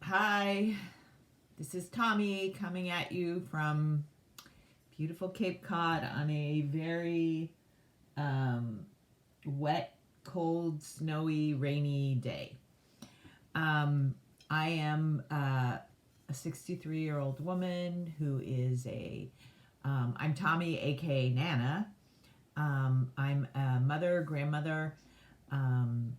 Hi, this is Tommy coming at you from beautiful Cape Cod on a very wet, cold, snowy, rainy day. I am a 63-year-old woman who is I'm Tommy, aka Nana. I'm a mother, grandmother, and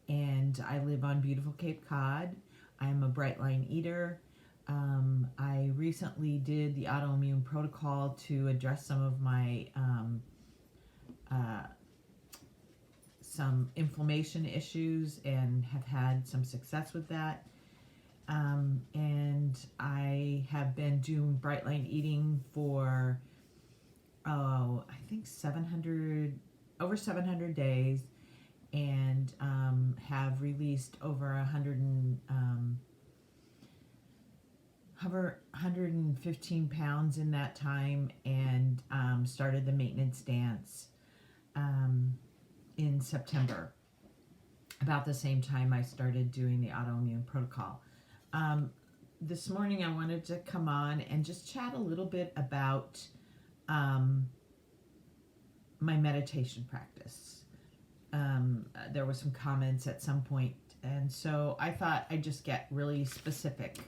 I live on beautiful Cape Cod. I'm a bright line eater. I recently did the Autoimmune Protocol to address some of my some inflammation issues and have had some success with that. And I have been doing bright line eating for I think over 700 days, and have released over 115 pounds in that time, and started the maintenance dance in September, about the same time I started doing the Autoimmune Protocol. This morning I wanted to come on and just chat a little bit about my meditation practice. There were some comments at some point, and so I thought I'd just get really specific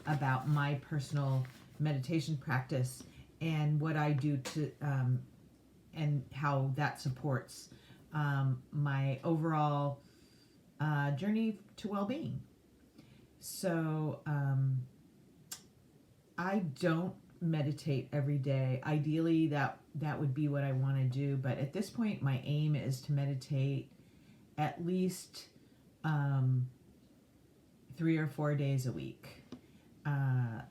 about my personal meditation practice and what I do to and how that supports my overall journey to well-being. So I don't meditate every day. Ideally, that would be what I want to do, but at this point my aim is to meditate at least 3 or 4 days a week, and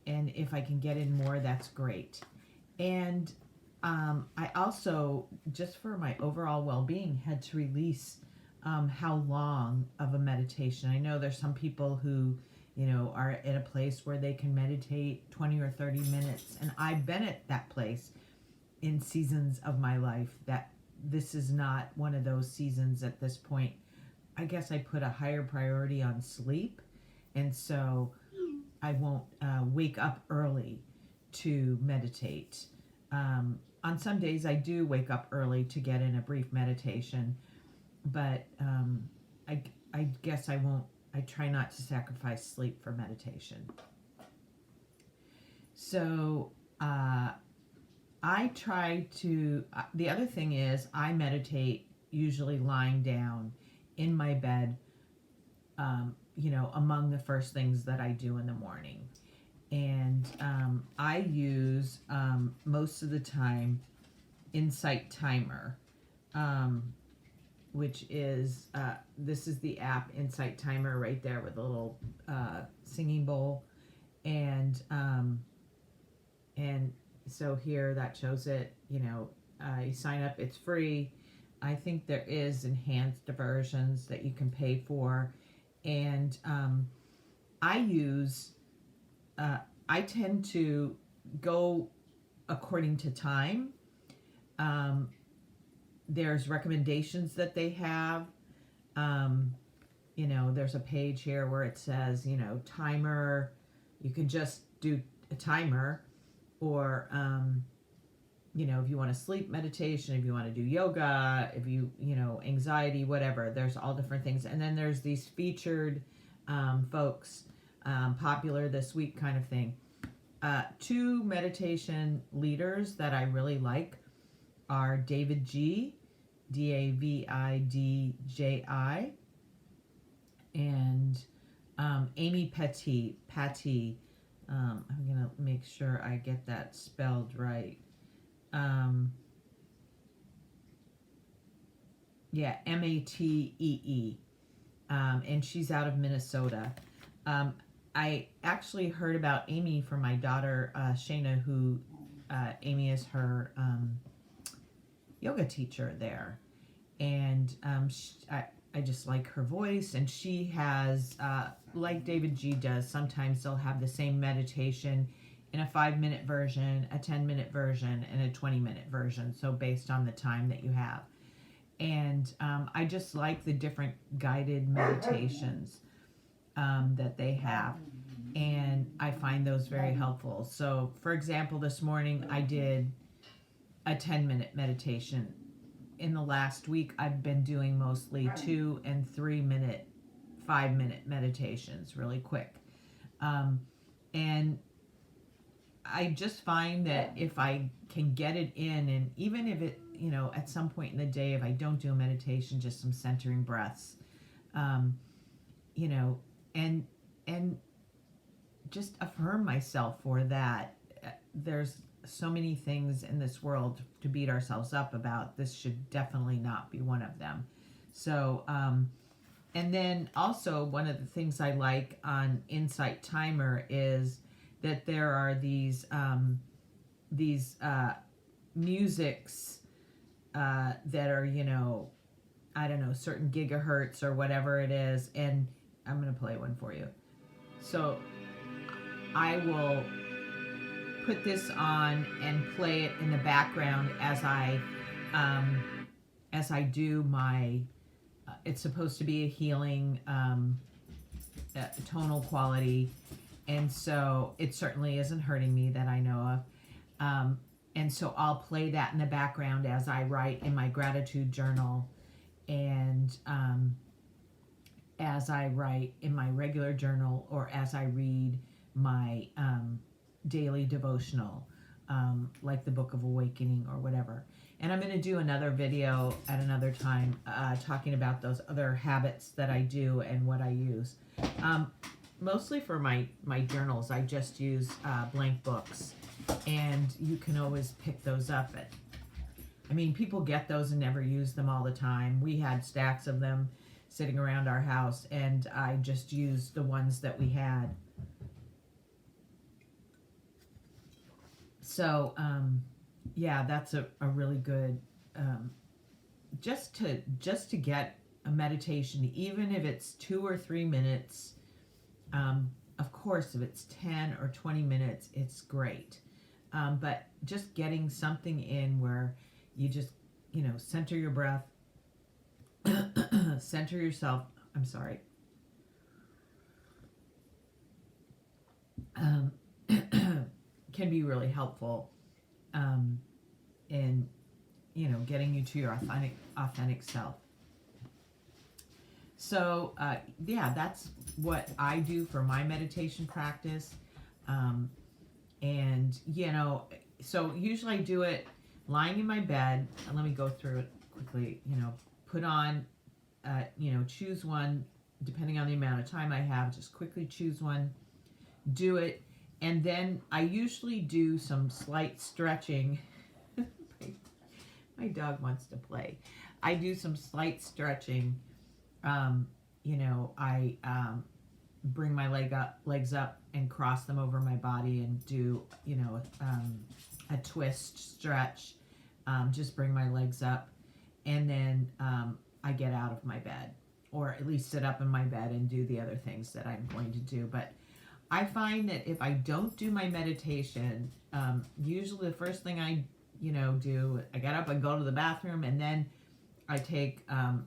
if I can get in more, that's great. And I also, just for my overall well-being, had to release how long of a meditation. I know there's some people who are at a place where they can meditate 20 or 30 minutes. And I've been at that place in seasons of my life. That this is not one of those seasons at this point. I guess I put a higher priority on sleep. And so I won't wake up early to meditate. On some days I do wake up early to get in a brief meditation. But I guess I won't. I try not to sacrifice sleep for meditation. So I try to, the other thing is I meditate usually lying down in my bed, among the first things that I do in the morning. And I use most of the time Insight Timer, which is, this is the app Insight Timer right there with a little singing bowl. And so here that shows it, you sign up, it's free. I think there is enhanced versions that you can pay for. And I tend to go according to time. There's recommendations that they have. There's a page here where it says, timer. You can just do a timer, or, if you want to sleep meditation, if you want to do yoga, if you, anxiety, whatever, there's all different things. And then there's these featured folks, popular this week kind of thing. 2 meditation leaders that I really like are David G, Davidji, and Amy Patty. I'm going to make sure I get that spelled right. Matee. And she's out of Minnesota. I actually heard about Amy from my daughter, Shayna, who Amy is her yoga teacher there. And I just like her voice, and she has, like David G does, sometimes they'll have the same meditation in a 5-minute version, a 10-minute version, and a 20-minute version, so based on the time that you have. And I just like the different guided meditations. that they have, and I find those very helpful. So, for example, this morning I did a 10-minute meditation. In the last week, I've been doing mostly 2 and 3-minute, 5-minute meditations, really quick. And I just find that if I can get it in, and even if it, at some point in the day, if I don't do a meditation, just some centering breaths, and just affirm myself for that. There's so many things in this world to beat ourselves up about. This should definitely not be one of them. So, and then also one of the things I like on Insight Timer is that there are these musics that are, I don't know, certain gigahertz or whatever it is, and I'm going to play one for you. So I will put this on and play it in the background as I do my, it's supposed to be a healing tonal quality, and so it certainly isn't hurting me that I know of. And so I'll play that in the background as I write in my gratitude journal, and as I write in my regular journal, or as I read my daily devotional, like the Book of Awakening or whatever. And I'm going to do another video at another time talking about those other habits that I do and what I use. Mostly for my journals, I just use blank books, and you can always pick those up. People get those and never use them all the time. We had stacks of them sitting around our house, and I just used the ones that we had. So, yeah, that's a really good, just to get a meditation, even if it's 2 or 3 minutes. Of course, if it's 10 or 20 minutes, it's great. But just getting something in where you just, center your breath, center yourself. I'm sorry. Can be really helpful in, getting you to your authentic self. So, yeah, that's what I do for my meditation practice. And, so usually I do it lying in my bed. And let me go through it quickly. Put on, choose one, depending on the amount of time I have, just quickly choose one, do it. And then I usually do some slight stretching. My dog wants to play. I do some slight stretching. I bring my legs up and cross them over my body and do, a twist stretch. Just bring my legs up, and then I get out of my bed, or at least sit up in my bed and do the other things that I'm going to do. But I find that if I don't do my meditation, usually the first thing I, do, I get up, I go to the bathroom, and then I take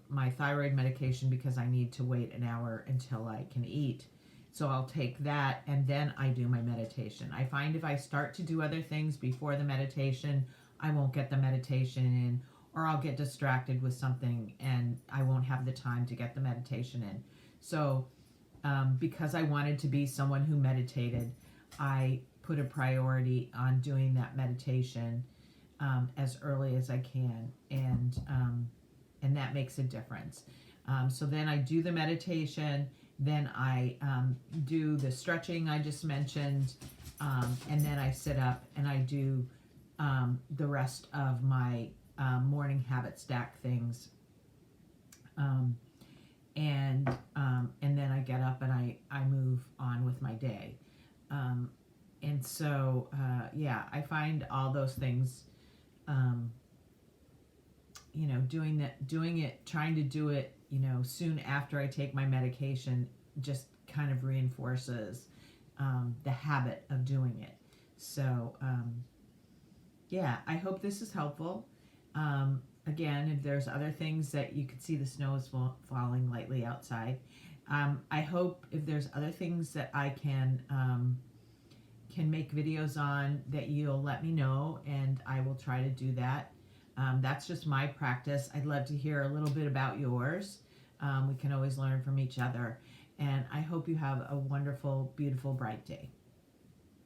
my thyroid medication because I need to wait an hour until I can eat. So I'll take that, and then I do my meditation. I find if I start to do other things before the meditation, I won't get the meditation in, or I'll get distracted with something and I won't have the time to get the meditation in. So because I wanted to be someone who meditated, I put a priority on doing that meditation as early as I can, and that makes a difference. So then I do the meditation, then I do the stretching I just mentioned, and then I sit up and I do the rest of my morning habit stack things. And then I get up and I move on with my day. And so, yeah, I find all those things, trying to do it, soon after I take my medication, just kind of reinforces the habit of doing it. So, yeah, I hope this is helpful. Again, if there's other things that you could see, the snow is falling lightly outside. I hope if if there's other things that I can make videos on, that you'll let me know, and I will try to do that. That's just my practice. I'd love to hear a little bit about yours. We can always learn from each other. And I hope you have a wonderful, beautiful, bright day.